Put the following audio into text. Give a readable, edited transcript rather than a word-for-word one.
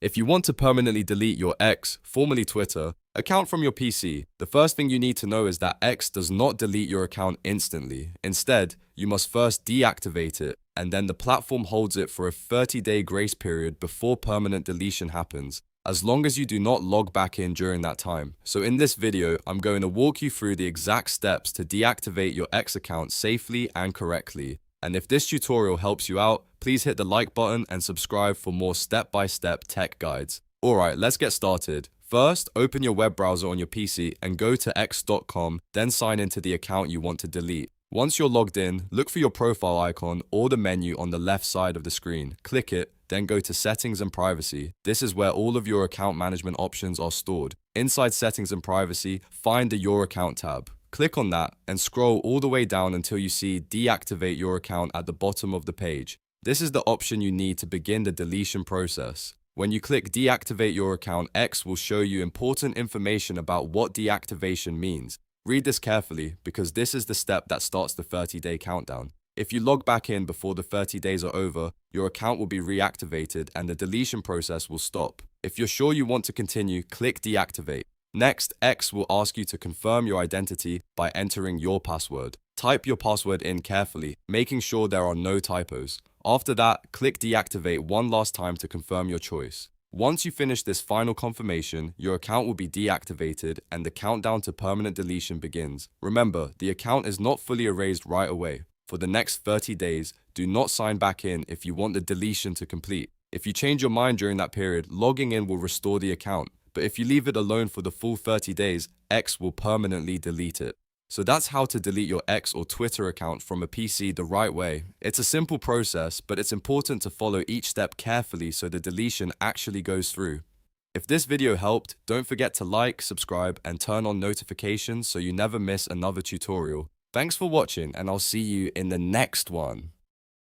If you want to permanently delete your X, formerly Twitter, account from your PC, the first thing you need to know is that X does not delete your account instantly. Instead, you must first deactivate it, and then the platform holds it for a 30-day grace period before permanent deletion happens, as long as you do not log back in during that time. So in this video, I'm going to walk you through the exact steps to deactivate your X account safely and correctly. And if this tutorial helps you out, please hit the like button and subscribe for more step-by-step tech guides. Alright, let's get started. First, open your web browser on your PC and go to x.com, then sign into the account you want to delete. Once you're logged in, look for your profile icon or the menu on the left side of the screen. Click it, then go to Settings and Privacy. This is where all of your account management options are stored. Inside Settings and Privacy, find the Your Account tab. Click on that and scroll all the way down until you see Deactivate your account at the bottom of the page. This is the option you need to begin the deletion process. When you click Deactivate your account, X will show you important information about what deactivation means. Read this carefully because this is the step that starts the 30-day countdown. If you log back in before the 30 days are over, your account will be reactivated and the deletion process will stop. If you're sure you want to continue, click Deactivate. Next, X will ask you to confirm your identity by entering your password. Type your password in carefully, making sure there are no typos. After that, click Deactivate one last time to confirm your choice. Once you finish this final confirmation, your account will be deactivated and the countdown to permanent deletion begins. Remember, the account is not fully erased right away. For the next 30 days, do not sign back in if you want the deletion to complete. If you change your mind during that period, logging in will restore the account. But if you leave it alone for the full 30 days, X will permanently delete it. So that's how to delete your X or Twitter account from a PC the right way. It's a simple process, but it's important to follow each step carefully so the deletion actually goes through. If this video helped, don't forget to like, subscribe, and turn on notifications so you never miss another tutorial. Thanks for watching, and I'll see you in the next one.